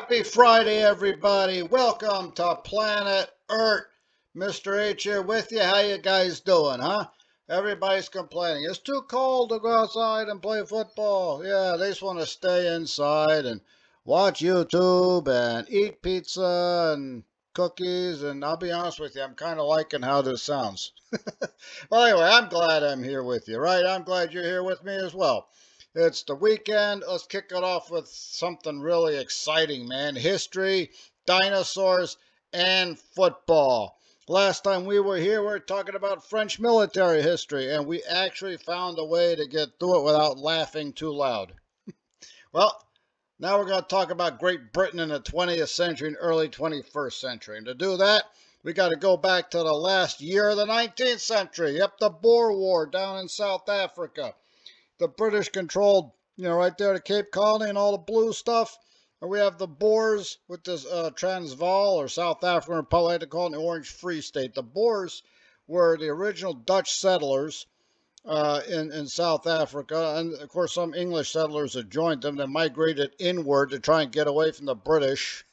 Happy Friday, everybody. Welcome to Planet Earth. Mr. H here with you. How you guys doing, huh? Everybody's complaining. It's too cold to go outside and play football. Yeah, they just want to stay inside and watch YouTube and eat pizza and cookies. And I'll be honest with you, I'm kind of liking how this sounds. Well, anyway, I'm glad I'm here with you, right? I'm glad you're here with me as well. It's the weekend. Let's kick it off with something really exciting, man. History, dinosaurs, and football. Last time we were here, we were talking about French military history, and we actually found a way to get through it without laughing too loud. Well, now we're going to talk about Great Britain in the 20th century and early 21st century. And to do that, we got to go back to the last year of the 19th century. Yep, the Boer War down in South Africa. The British controlled, right there, the Cape Colony and all the blue stuff. And we have the Boers with this Transvaal, or South African Republic, like they call it, the Orange Free State. The Boers were the original Dutch settlers in South Africa. And, of course, some English settlers had joined them. They migrated inward to try and get away from the British.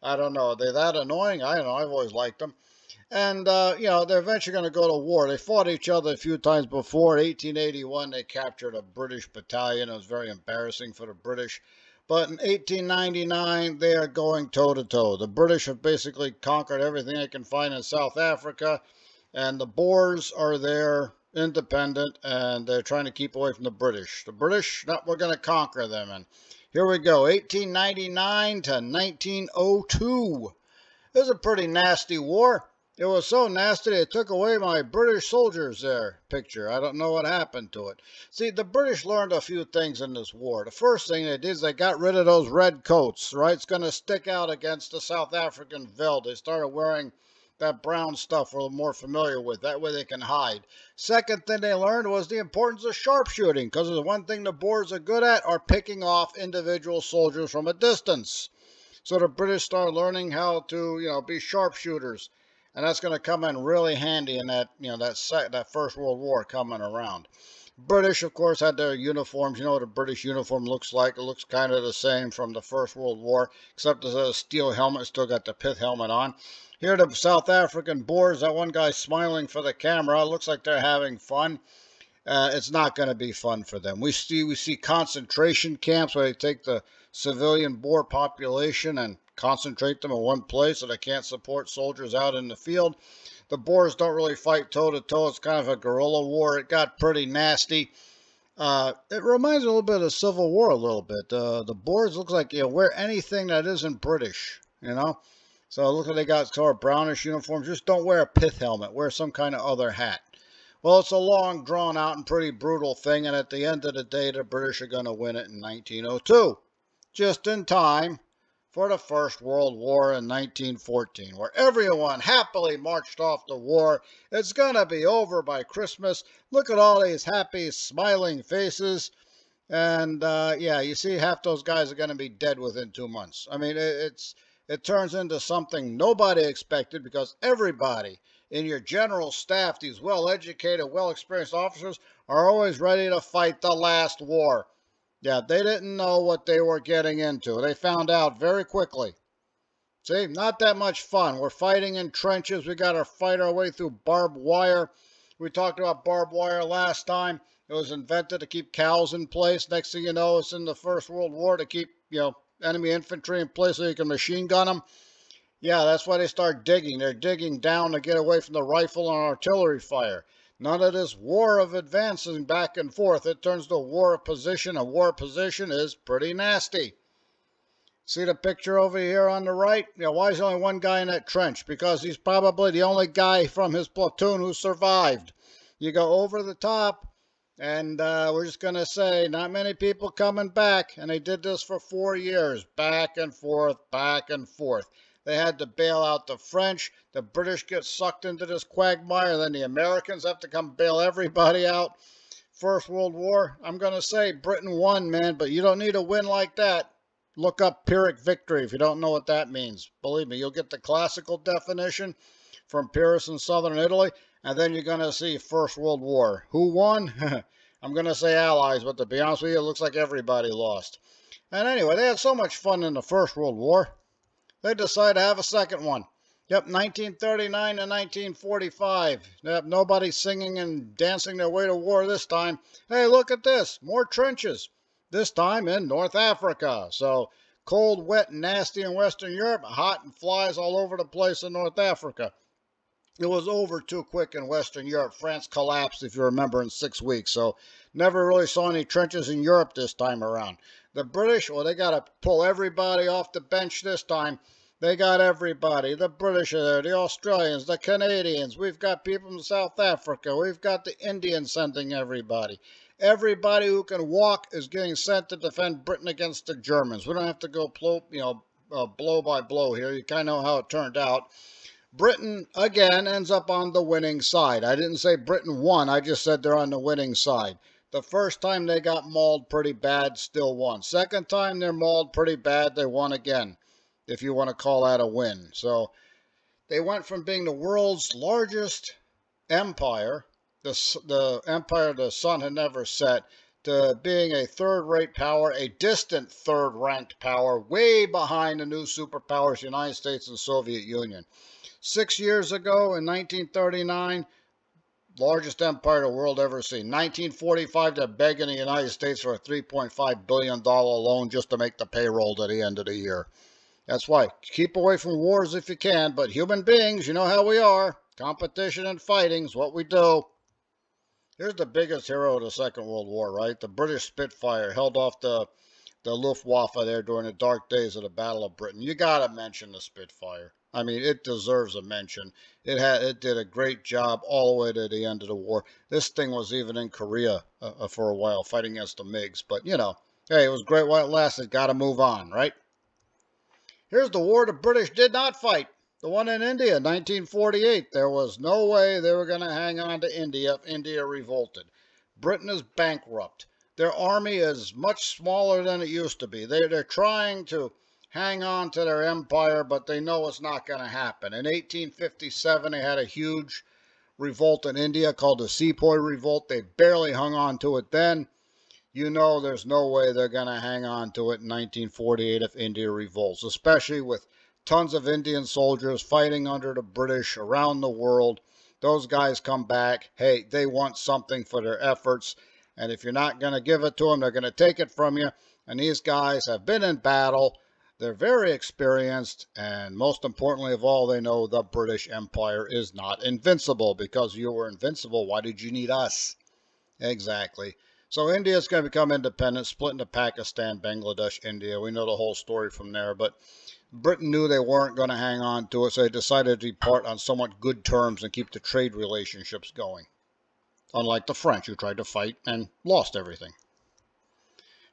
I don't know. Are they that annoying? I don't know. I've always liked them. And, they're eventually going to go to war. They fought each other a few times before. In 1881, they captured a British battalion. It was very embarrassing for the British. But in 1899, they are going toe-to-toe. The British have basically conquered everything they can find in South Africa. And the Boers are there, independent, and they're trying to keep away from the British. The British, no, we're going to conquer them. And here we go, 1899 to 1902. It was a pretty nasty war. It was so nasty they took away my British soldiers there picture. I don't know what happened to it. See, the British learned a few things in this war. The first thing they did is they got rid of those red coats, right? It's going to stick out against the South African veldt. They started wearing that brown stuff we're more familiar with. That way they can hide. Second thing they learned was the importance of sharpshooting, because the one thing the Boers are good at are picking off individual soldiers from a distance. So the British started learning how to, be sharpshooters. And that's going to come in really handy in that, that First World War coming around. British, of course, had their uniforms. You know what a British uniform looks like. It looks kind of the same from the First World War, except there's a steel helmet. Still got the pith helmet on. Here the South African Boers, that one guy smiling for the camera. It looks like they're having fun. It's not going to be fun for them. We see concentration camps where they take the civilian Boer population and concentrate them in one place so they can't support soldiers out in the field. The Boers don't really fight toe-to-toe. It's kind of a guerrilla war. It got pretty nasty. It reminds me a little bit of the Civil War a little bit. The Boers looks like wear anything that isn't British, So it looks like they got sort of brownish uniforms. Just don't wear a pith helmet. Wear some kind of other hat. Well, it's a long, drawn-out, and pretty brutal thing, and at the end of the day, the British are going to win it in 1902. Just in time for the First World War in 1914, where everyone happily marched off the war. It's going to be over by Christmas. Look at all these happy, smiling faces. And, you see half those guys are going to be dead within 2 months. I mean, it turns into something nobody expected, because everybody in your general staff, these well-educated, well-experienced officers, are always ready to fight the last war. Yeah, they didn't know what they were getting into. They found out very quickly. See, not that much fun. We're fighting in trenches. We got to fight our way through barbed wire. We talked about barbed wire last time. It was invented to keep cows in place. Next thing you know, it's in the First World War to keep, enemy infantry in place so you can machine gun them. Yeah, that's why they start digging. They're digging down to get away from the rifle and artillery fire. None of this war of advancing back and forth. It turns to a war of position. A war of position is pretty nasty. See the picture over here on the right? Why is there only one guy in that trench? Because he's probably the only guy from his platoon who survived. You go over the top, and we're just going to say not many people coming back. And they did this for 4 years, back and forth, back and forth. They had to bail out the French. The British get sucked into this quagmire. Then the Americans have to come bail everybody out. First World War, I'm going to say Britain won, man, but you don't need a win like that. Look up Pyrrhic victory if you don't know what that means. Believe me, you'll get the classical definition from Pyrrhus in southern Italy, and then you're going to see First World War. Who won? I'm going to say Allies, but to be honest with you, it looks like everybody lost. And anyway, they had so much fun in the First World War, they decided to have a second one. Yep, 1939 and 1945. Yep, nobody singing and dancing their way to war this time. Hey, look at this. More trenches. This time in North Africa. So cold, wet, and nasty in Western Europe. Hot and flies all over the place in North Africa. It was over too quick in Western Europe. France collapsed, if you remember, in 6 weeks. So never really saw any trenches in Europe this time around. The British, well, they got to pull everybody off the bench this time. They got everybody. The British are there, the Australians, the Canadians. We've got people from South Africa. We've got the Indians sending everybody. Everybody who can walk is getting sent to defend Britain against the Germans. We don't have to go blow by blow here. You kind of know how it turned out. Britain, again, ends up on the winning side. I didn't say Britain won. I just said they're on the winning side. The first time they got mauled pretty bad, still won. Second time they're mauled pretty bad, they won again, if you want to call that a win. So they went from being the world's largest empire, the empire the sun had never set, to being a third-rate power, a distant third-ranked power, way behind the new superpowers, United States and Soviet Union. 6 years ago, in 1939, largest empire the world ever seen. 1945, they're begging the United States for a $3.5 billion loan just to make the payroll to the end of the year. That's why. Keep away from wars if you can, but human beings, you know how we are. Competition and fighting is what we do. Here's the biggest hero of the Second World War, right? The British Spitfire held off the Luftwaffe there during the dark days of the Battle of Britain. You got to mention the Spitfire. I mean, it deserves a mention. It did a great job all the way to the end of the war. This thing was even in Korea for a while, fighting against the MiGs. But, you know, hey, it was great while it lasted. Got to move on, right? Here's the war the British did not fight. The one in India, 1948. There was no way they were going to hang on to India if India revolted. Britain is bankrupt. Their army is much smaller than it used to be. They're trying to hang on to their empire, but they know it's not going to happen. In 1857, they had a huge revolt in India called the Sepoy Revolt. They barely hung on to it then. You know there's no way they're going to hang on to it in 1948 if India revolts, especially with tons of Indian soldiers fighting under the British around the world. Those guys come back. Hey, they want something for their efforts. And if you're not going to give it to them, they're going to take it from you. And these guys have been in battle. They're very experienced. And most importantly of all, they know the British Empire is not invincible. Because you were invincible, why did you need us? Exactly. So India is going to become independent, split into Pakistan, Bangladesh, India. We know the whole story from there. But Britain knew they weren't going to hang on to it, so they decided to depart on somewhat good terms and keep the trade relationships going. Unlike the French, who tried to fight and lost everything.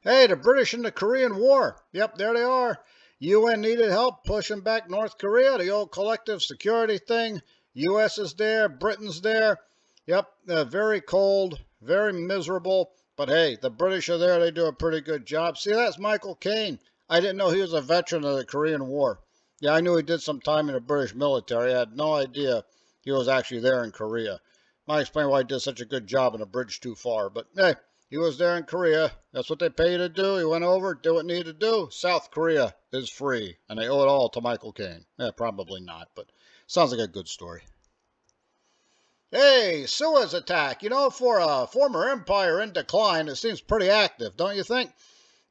Hey, the British in the Korean War. Yep, there they are. UN needed help pushing back North Korea, the old collective security thing. US is there, Britain's there. Yep, very cold, very miserable. But hey, the British are there. They do a pretty good job. See, that's Michael Caine. I didn't know he was a veteran of the Korean War. Yeah, I knew he did some time in the British military. I had no idea he was actually there in Korea. Might explain why he did such a good job in A Bridge Too Far. But hey, he was there in Korea. That's what they pay you to do. He went over, did what needed to do. South Korea is free. And they owe it all to Michael Caine. Yeah, probably not, but sounds like a good story. Hey, Suez attack. You know, for a former empire in decline, it seems pretty active, don't you think?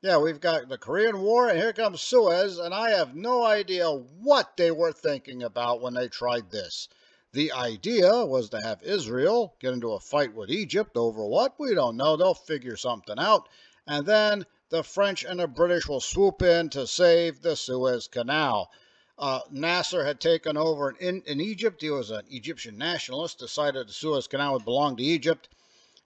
Yeah, we've got the Korean War, and here comes Suez, and I have no idea what they were thinking about when they tried this. The idea was to have Israel get into a fight with Egypt over what? We don't know. They'll figure something out. And then the French and the British will swoop in to save the Suez Canal. Nasser had taken over in Egypt. He was an Egyptian nationalist, decided the Suez Canal would belong to Egypt.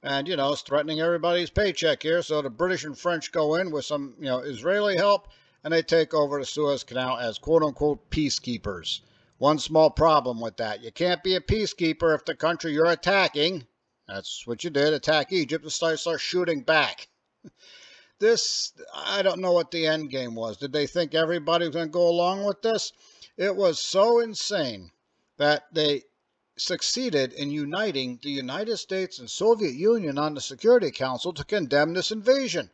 And, you know, it's threatening everybody's paycheck here. So the British and French go in with some, Israeli help, and they take over the Suez Canal as quote-unquote peacekeepers. One small problem with that. You can't be a peacekeeper if the country you're attacking, that's what you did, attack Egypt, and start shooting back. This, I don't know what the end game was. Did they think everybody was going to go along with this? It was so insane that they succeeded in uniting the United States and Soviet Union on the Security Council to condemn this invasion.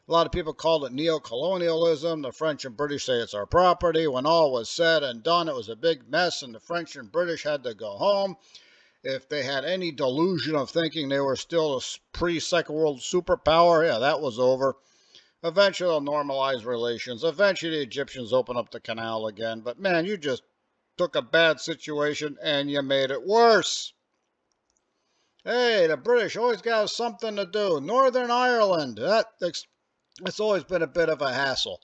A lot of people called it neo-colonialism. The French and British say it's our property. When all was said and done, it was a big mess, and the French and British had to go home. If they had any delusion of thinking they were still a pre-Second World superpower, yeah, that was over. Eventually, they'll normalize relations. Eventually, the Egyptians open up the canal again. But, man, you just took a bad situation and you made it worse. Hey, the British always got something to do. Northern Ireland, that's always been a bit of a hassle.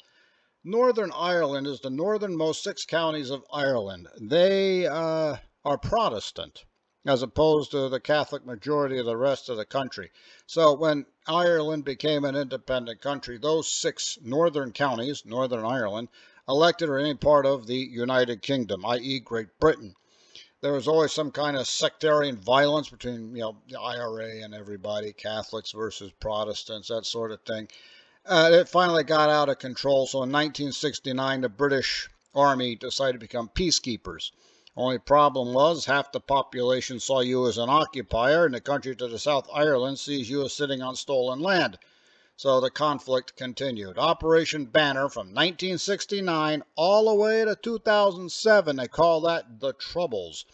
Northern Ireland is the northernmost 6 counties of Ireland. They are Protestant, as opposed to the Catholic majority of the rest of the country. So when Ireland became an independent country, those 6 northern counties, Northern Ireland, elected or any part of the United Kingdom, i.e. Great Britain. There was always some kind of sectarian violence between, the IRA and everybody, Catholics versus Protestants, that sort of thing. It finally got out of control, so in 1969, the British Army decided to become peacekeepers. Only problem was half the population saw you as an occupier, and the country to the South, Ireland, sees you as sitting on stolen land. So the conflict continued. Operation Banner from 1969 all the way to 2007. They call that the Troubles.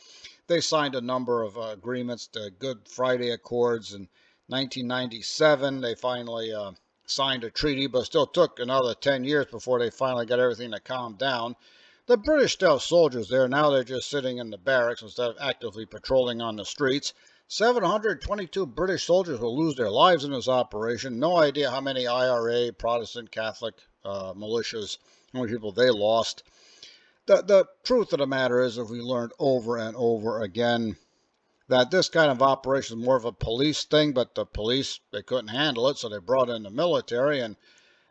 They signed a number of agreements, the Good Friday Accords. In 1997, they finally signed a treaty, but it still took another 10 years before they finally got everything to calm down. The British still have soldiers there. Now they're just sitting in the barracks instead of actively patrolling on the streets. 722 British soldiers will lose their lives in this operation. No idea how many IRA, Protestant, Catholic militias, how many people they lost. The truth of the matter is, if we learned over and over again that this kind of operation is more of a police thing, but the police, they couldn't handle it, so they brought in the military, and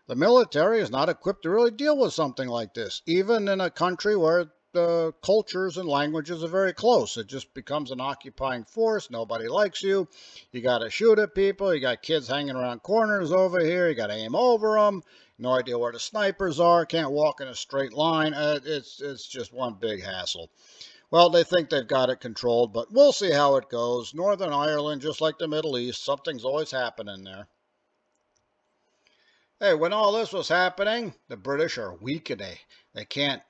the military is not equipped to really deal with something like this, even in a country where the cultures and languages are very close. It just becomes an occupying force. Nobody likes you. You got to shoot at people. You got kids hanging around corners over here. You got to aim over them. No idea where the snipers are. Can't walk in a straight line. It's just one big hassle. Well, they think they've got it controlled, but we'll see how it goes. Northern Ireland, just like the Middle East, something's always happening there. Hey, when all this was happening, the British are weak today. They can't,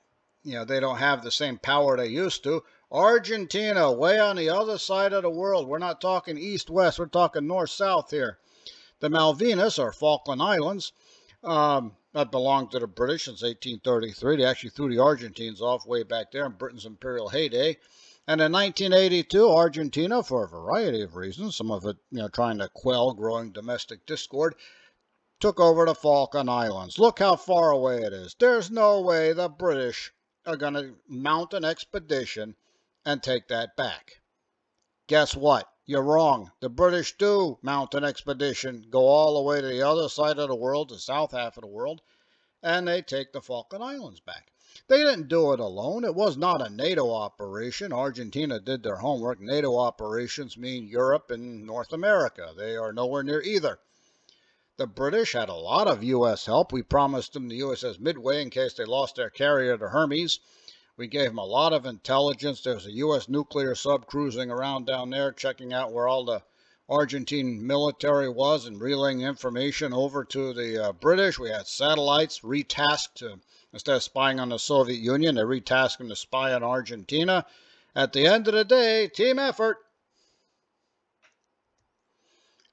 they don't have the same power they used to. Argentina, way on the other side of the world. We're not talking east-west. We're talking north-south here. The Malvinas, or Falkland Islands, that belonged to the British since 1833. They actually threw the Argentines off way back there in Britain's imperial heyday. And in 1982, Argentina, for a variety of reasons, some of it, trying to quell growing domestic discord, took over the Falkland Islands. Look how far away it is. There's no way the British are going to mount an expedition and take that back. Guess what? You're wrong. The British do mount an expedition, go all the way to the other side of the world, the south half of the world, and they take the Falkland Islands back. They didn't do it alone. It was not a NATO operation. Argentina did their homework. NATO operations mean Europe and North America. They are nowhere near either. The British had a lot of U.S. help. We promised them the USS Midway in case they lost their carrier to Hermes. We gave them a lot of intelligence. There's a U.S. nuclear sub cruising around down there, checking out where all the Argentine military was and relaying information over to the British. We had satellites retasked to, instead of spying on the Soviet Union, they retasked them to spy on Argentina. At the end of the day, team effort.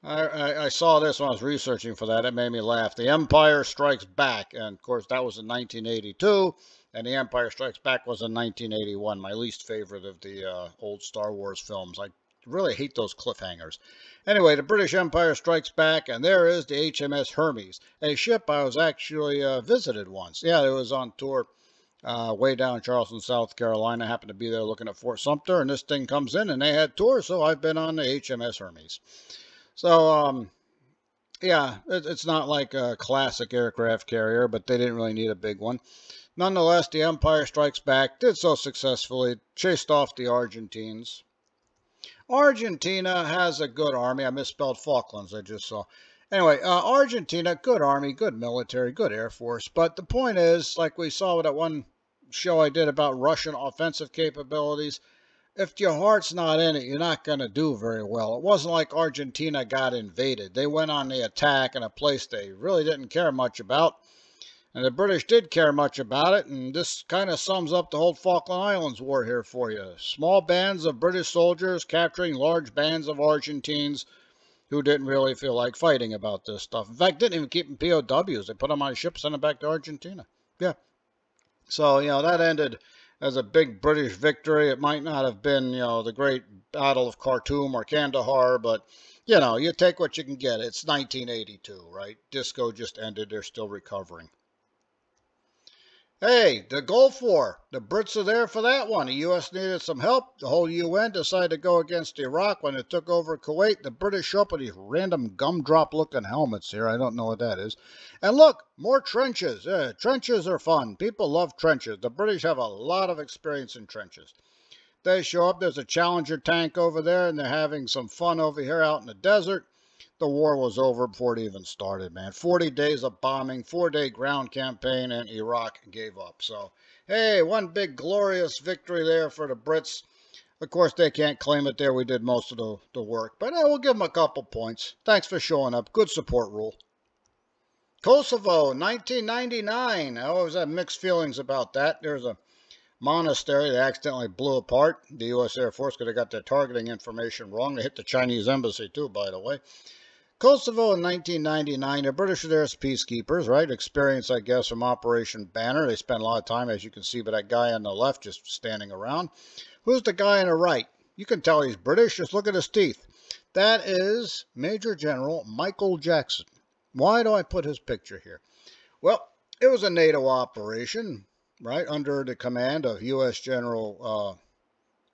I saw this when I was researching for that. It made me laugh. The Empire Strikes Back. And, of course, that was in 1982. And The Empire Strikes Back was in 1981. My least favorite of the old Star Wars films. I really hate those cliffhangers. Anyway, the British Empire Strikes Back. And there is the HMS Hermes. A ship I was actually visited once. Yeah, it was on tour way down in Charleston, South Carolina. I happened to be there looking at Fort Sumter. And this thing comes in and they had tours. So I've been on the HMS Hermes. So, yeah, it's not like a classic aircraft carrier, but they didn't really need a big one. Nonetheless, the Empire Strikes Back did so successfully, chased off the Argentines. Argentina has a good army. I misspelled Falklands, I just saw. Anyway, Argentina, good army, good military, good air force. But the point is, like we saw with that one show I did about Russian offensive capabilities, if your heart's not in it, you're not going to do very well. It wasn't like Argentina got invaded. They went on the attack in a place they really didn't care much about. And the British did care much about it, and this kind of sums up the whole Falkland Islands War here for you. Small bands of British soldiers capturing large bands of Argentines who didn't really feel like fighting about this stuff. In fact, didn't even keep them POWs. They put them on ships, sent them back to Argentina. Yeah. So, that ended as a big British victory. It might not have been, the great Battle of Khartoum or Kandahar, but, you take what you can get. It's 1982, right? Disco just ended. They're still recovering. Hey, the Gulf War. The Brits are there for that one. The U.S. needed some help. The whole UN decided to go against Iraq when it took over Kuwait. The British show up with these random gumdrop-looking helmets here. I don't know what that is. And look, more trenches. Trenches are fun. People love trenches. The British have a lot of experience in trenches. They show up. There's a Challenger tank over there, and they're having some fun over here out in the desert. The war was over before it even started, man. 40 days of bombing, 4-day ground campaign, and Iraq gave up. So, hey, one big glorious victory there for the Brits. Of course, they can't claim it there. We did most of the work. But we'll give them a couple points. Thanks for showing up. Good support, Rule. Kosovo, 1999. I always have mixed feelings about that. There's a monastery that accidentally blew apart. The U.S. Air Force could have got their targeting information wrong. They hit the Chinese embassy, too, by the way. Kosovo in 1999, the British were there as peacekeepers, right? Experience, I guess, from Operation Banner. They spent a lot of time, as you can see, by that guy on the left just standing around. Who's the guy on the right? You can tell he's British. Just look at his teeth. That is Major General Michael Jackson. Why do I put his picture here? Well, it was a NATO operation, right, under the command of U.S. General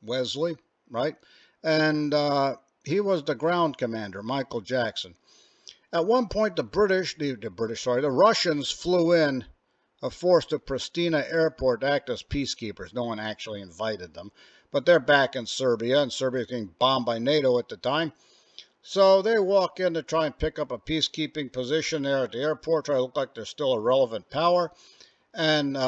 Wesley, right? And he was the ground commander, Michael Jackson. At one point, the Russians flew in a force to Pristina Airport to act as peacekeepers. No one actually invited them, but they're back in Serbia, and Serbia's getting bombed by NATO at the time. So they walk in to try and pick up a peacekeeping position there at the airport, try to look like they're still a relevant power. And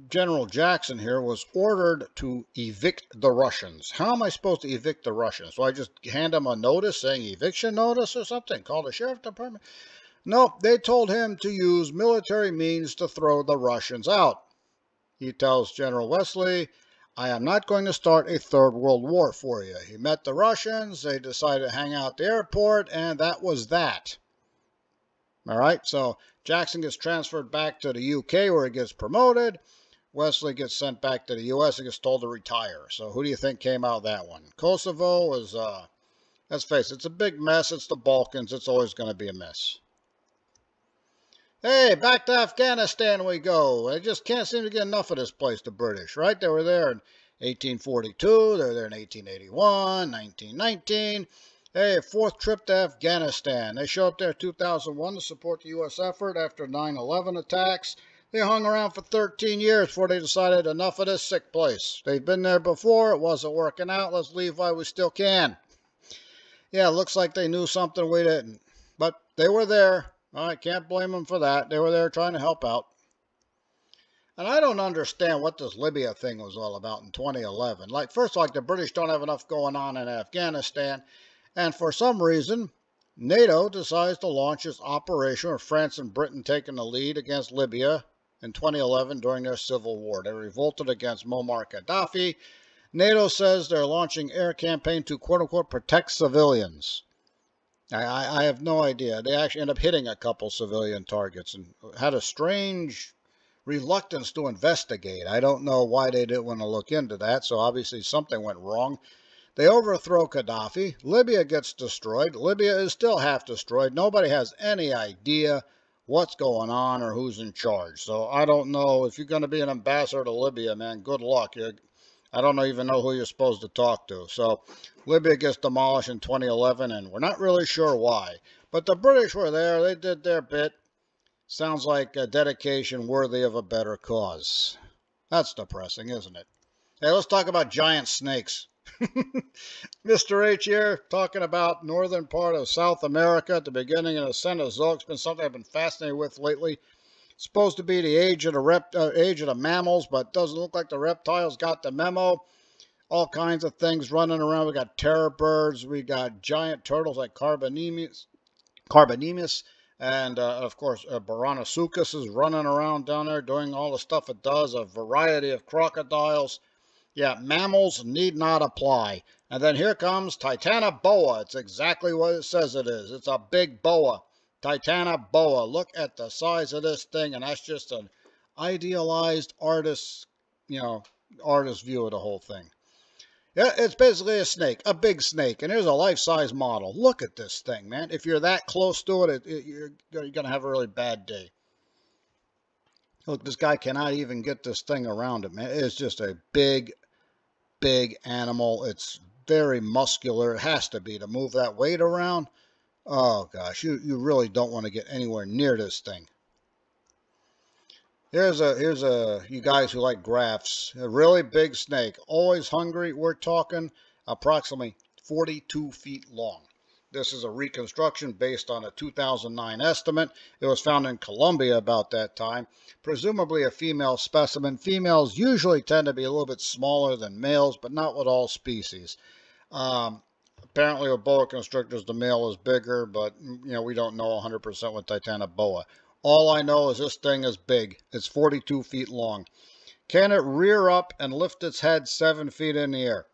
General Jackson here was ordered to evict the Russians. How am I supposed to evict the Russians? So I just hand him a notice saying eviction notice or something? Call the sheriff department? No, they told him to use military means to throw the Russians out. He tells General Wesley, I am not going to start a third world war for you. He met the Russians, they decided to hang out at the airport, and that was that. All right, so Jackson gets transferred back to the UK where he gets promoted. Wesley gets sent back to the US and gets told to retire. So who do you think came out of that one? Kosovo is, let's face it, it's a big mess. It's the Balkans. It's always going to be a mess. Hey, back to Afghanistan we go. They just can't seem to get enough of this place, the British, right? They were there in 1842. They were there in 1881, 1919. Hey, fourth trip to Afghanistan. They show up there in 2001 to support the U.S. effort after 9/11 attacks. They hung around for 13 years before they decided enough of this sick place. They've been there before. It wasn't working out. Let's leave while we still can. Yeah, looks like they knew something we didn't. But they were there. I can't blame them for that. They were there trying to help out. And I don't understand what this Libya thing was all about in 2011. Like, first of all, the British don't have enough going on in Afghanistan. And for some reason, NATO decides to launch its operation with France and Britain taking the lead against Libya in 2011 during their civil war. They revolted against Muammar Gaddafi. NATO says they're launching air campaign to quote-unquote protect civilians. I have no idea. They actually end up hitting a couple civilian targets and had a strange reluctance to investigate. I don't know why they didn't want to look into that, so obviously something went wrong. They overthrow Gaddafi. Libya gets destroyed. Libya is still half destroyed. Nobody has any idea what's going on or who's in charge. So I don't know. If you're going to be an ambassador to Libya, man, good luck. I don't even know who you're supposed to talk to. So Libya gets demolished in 2011, and we're not really sure why. But the British were there. They did their bit. Sounds like a dedication worthy of a better cause. That's depressing, isn't it? Hey, let's talk about giant snakes. Mr. H here, talking about northern part of South America at the beginning of the Cenozoic. It's been something I've been fascinated with lately. It's supposed to be the age of the mammals, but doesn't look like the reptiles got the memo. all kinds of things running around. We got terror birds. We got giant turtles like Carbonemus, and of course Baronosuchus is running around down there doing all the stuff it does. A variety of crocodiles. Yeah, mammals need not apply. And then here comes Titanoboa. It's exactly what it says it is. It's a big boa. Titanoboa. Look at the size of this thing, and that's just an idealized artist, artist view of the whole thing. Yeah, it's basically a snake, a big snake, and here's a life-size model. Look at this thing, man. If you're that close to it, you're going to have a really bad day. Look, this guy cannot even get this thing around him, man. It's just a big animal. It's very muscular. It has to be to move that weight around. Oh gosh, you really don't want to get anywhere near this thing. Here's a you guys who like graphs. A really big snake, always hungry. We're talking approximately 42 feet long. This is a reconstruction based on a 2009 estimate. It was found in Colombia about that time. Presumably a female specimen. Females usually tend to be a little bit smaller than males, but not with all species. Apparently with boa constrictors, the male is bigger, but we don't know 100% with Titanoboa. All I know is this thing is big. It's 42 feet long. Can it rear up and lift its head 7 feet in the air?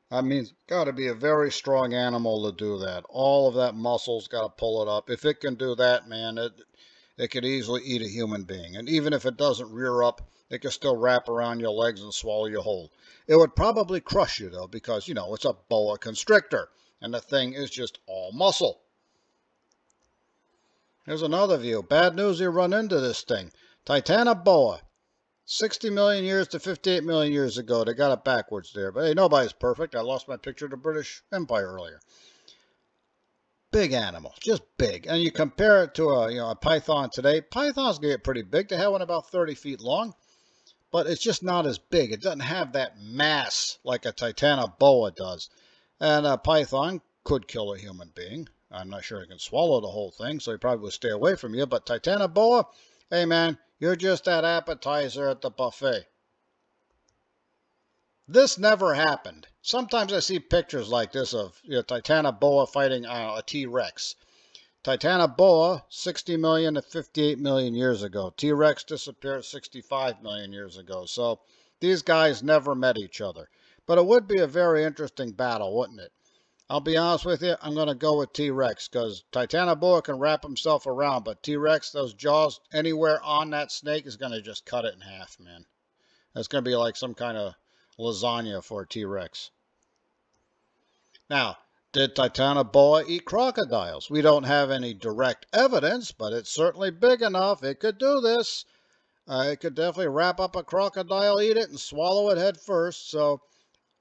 I mean, it's got to be a very strong animal to do that. All of that muscle's got to pull it up. If it can do that, man, it could easily eat a human being. And even if it doesn't rear up, it can still wrap around your legs and swallow you whole. It would probably crush you, though, because, it's a boa constrictor. And the thing is just all muscle. Here's another view. Bad news, you run into this thing. Titanoboa. 60 million years to 58 million years ago. They got it backwards there. But hey, nobody's perfect. I lost my picture of the British Empire earlier. Big animal. Just big. And you compare it to a python today. Pythons get pretty big. They have one about 30 feet long. But it's just not as big. It doesn't have that mass like a Titanoboa does. And a python could kill a human being. I'm not sure it can swallow the whole thing, so he probably would stay away from you. But Titanoboa, hey man, you're just that appetizer at the buffet. This never happened. Sometimes I see pictures like this of Titanoboa fighting a T-Rex. Titanoboa, 60 million to 58 million years ago. T-Rex disappeared 65 million years ago. So these guys never met each other. But it would be a very interesting battle, wouldn't it? I'll be honest with you, I'm going to go with T-Rex because Titanoboa can wrap himself around, but T-Rex, those jaws anywhere on that snake is going to just cut it in half, man. That's going to be like some kind of lasagna for a T-Rex. Now, did Titanoboa eat crocodiles? We don't have any direct evidence, but it's certainly big enough. It could do this. It could definitely wrap up a crocodile, eat it, and swallow it head first, so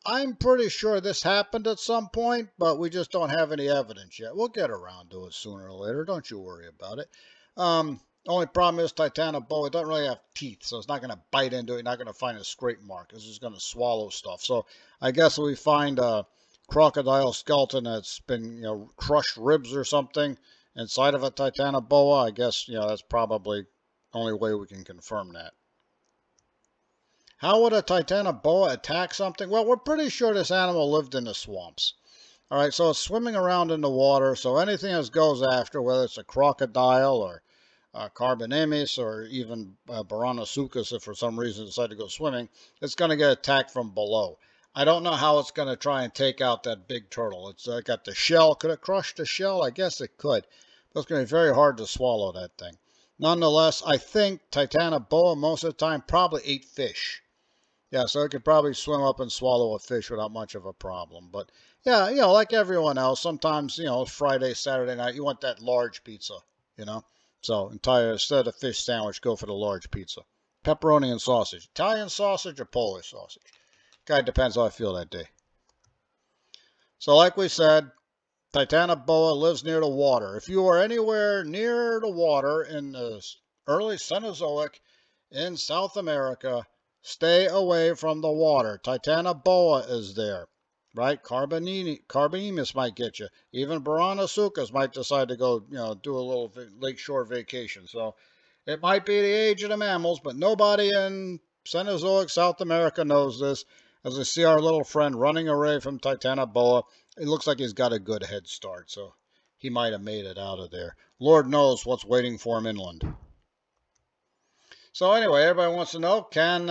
I'm pretty sure this happened at some point, but we just don't have any evidence yet. We'll get around to it sooner or later. Don't you worry about it. Only problem is Titanoboa doesn't really have teeth, so it's not going to bite into it. You're not going to find a scrape mark. It's just going to swallow stuff. So I guess if we find a crocodile skeleton that's been, crushed ribs or something inside of a Titanoboa, I guess, that's probably the only way we can confirm that. How would a Titanoboa attack something? Well, we're pretty sure this animal lived in the swamps. All right, so it's swimming around in the water, so anything that goes after, whether it's a crocodile or Carbonemus or even Baronosuchus, if for some reason decide to go swimming, it's going to get attacked from below. I don't know how it's going to try and take out that big turtle. It's got the shell. Could it crush the shell? I guess it could. But it's going to be very hard to swallow that thing. Nonetheless, I think Titanoboa most of the time probably ate fish. Yeah, so it could probably swim up and swallow a fish without much of a problem. But yeah, like everyone else, sometimes, Friday, Saturday night, you want that large pizza, So instead of fish sandwich, go for the large pizza. Pepperoni and sausage. Italian sausage or Polish sausage. Kind of depends how I feel that day. So like we said, Titanoboa lives near the water. If you are anywhere near the water in the early Cenozoic in South America, stay away from the water. Titanoboa is there, right? Carbonemus might get you. Even Baronosuchus might decide to go, do a little lakeshore vacation. So it might be the age of the mammals, but nobody in Cenozoic South America knows this. As we see our little friend running away from Titanoboa, it looks like he's got a good head start, so he might have made it out of there. Lord knows what's waiting for him inland. So anyway, everybody wants to know, can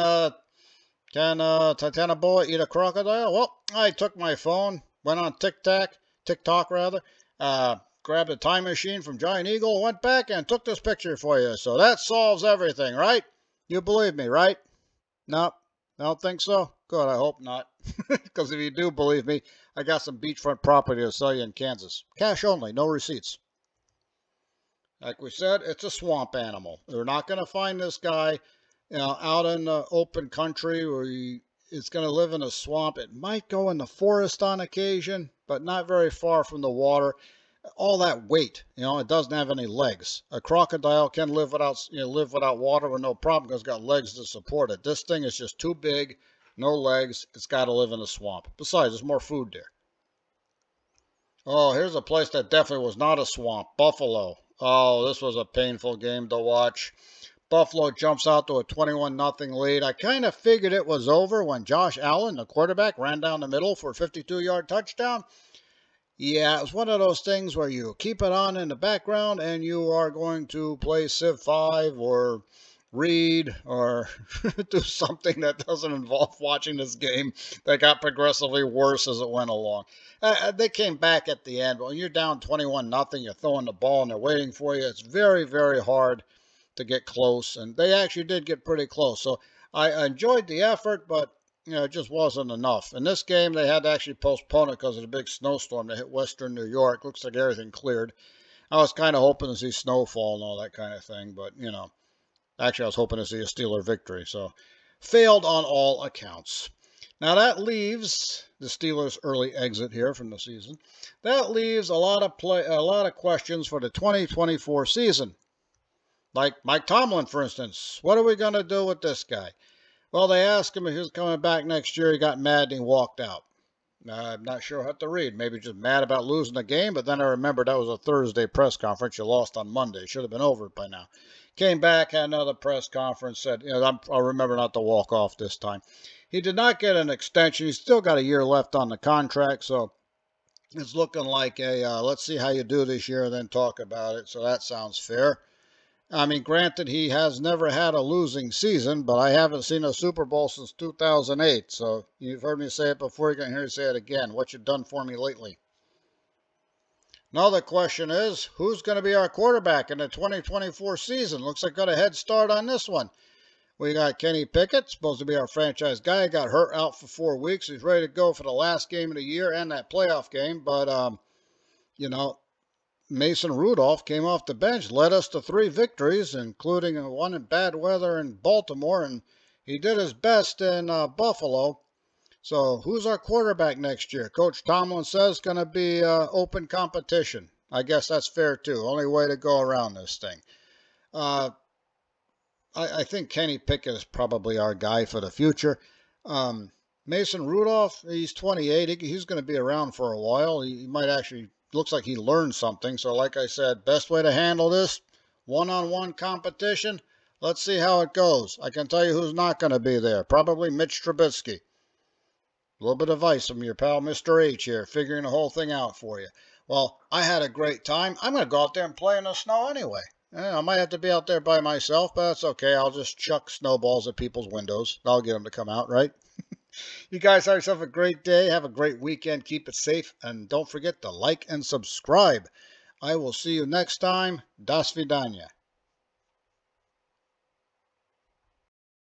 Titanoboa eat a crocodile? Well, I took my phone, went on TikTok rather, grabbed a time machine from Giant Eagle, went back and took this picture for you. So that solves everything, right? You believe me, right? No, I don't think so. Good, I hope not. Because if you do believe me, I got some beachfront property to sell you in Kansas. Cash only, no receipts. Like we said, it's a swamp animal. They're not going to find this guy, out in the open country where it's going to live in a swamp. It might go in the forest on occasion, but not very far from the water. All that weight, it doesn't have any legs. A crocodile can live without water with no problem because it's got legs to support it. This thing is just too big, no legs. It's got to live in a swamp. Besides, there's more food there. Oh, here's a place that definitely was not a swamp. Buffalo. Oh, this was a painful game to watch. Buffalo jumps out to a 21-0 lead. I kind of figured it was over when Josh Allen, the quarterback, ran down the middle for a 52-yard touchdown. Yeah, it was one of those things where you keep it on in the background and you are going to play Civ 5 or read or do something that doesn't involve watching this game that got progressively worse as it went along. They came back at the end. When you're down 21-0, you're throwing the ball and they're waiting for you. It's very, very hard to get close, and they actually did get pretty close. So I enjoyed the effort, but it just wasn't enough. In this game, they had to actually postpone it because of the big snowstorm that hit western New York. Looks like everything cleared. I was kind of hoping to see snowfall and all that kind of thing, but, actually I was hoping to see a Steeler victory. So failed on all accounts. Now that leaves the Steelers' early exit here from the season. That leaves a lot of questions for the 2024 season. Like Mike Tomlin, for instance. What are we going to do with this guy? Well, they asked him if he was coming back next year. He got mad and he walked out. I'm not sure what to read. Maybe just mad about losing the game, but then I remembered that was a Thursday press conference. You lost on Monday. Should have been over by now. Came back, had another press conference, said, I'll remember not to walk off this time. He did not get an extension. He's still got a year left on the contract, so it's looking like let's see how you do this year and then talk about it. So that sounds fair. I mean, granted, he has never had a losing season, but I haven't seen a Super Bowl since 2008. So you've heard me say it before. You're going to hear me say it again. What you done for me lately? Another question is, who's going to be our quarterback in the 2024 season? Looks like got a head start on this one. We got Kenny Pickett, supposed to be our franchise guy. Got hurt out for 4 weeks. He's ready to go for the last game of the year and that playoff game. But, Mason Rudolph came off the bench, led us to 3 victories, including one in bad weather in Baltimore, and he did his best in Buffalo. So who's our quarterback next year? Coach Tomlin says going to be open competition. I guess that's fair, too. Only way to go around this thing. I think Kenny Pickett is probably our guy for the future. Mason Rudolph, he's 28. He's going to be around for a while. He might actually... Looks like he learned something. So like I said, best way to handle this, one-on-one competition. Let's see how it goes. I can tell you who's not going to be there. Probably Mitch Trubisky. A little bit of advice from your pal Mr. H here, figuring the whole thing out for you. Well, I had a great time. I'm going to go out there and play in the snow anyway. I might have to be out there by myself, but that's okay. I'll just chuck snowballs at people's windows. I'll get them to come out, right? You guys have yourself a great day. Have a great weekend. Keep it safe. And don't forget to like and subscribe. I will see you next time. Das vidanya.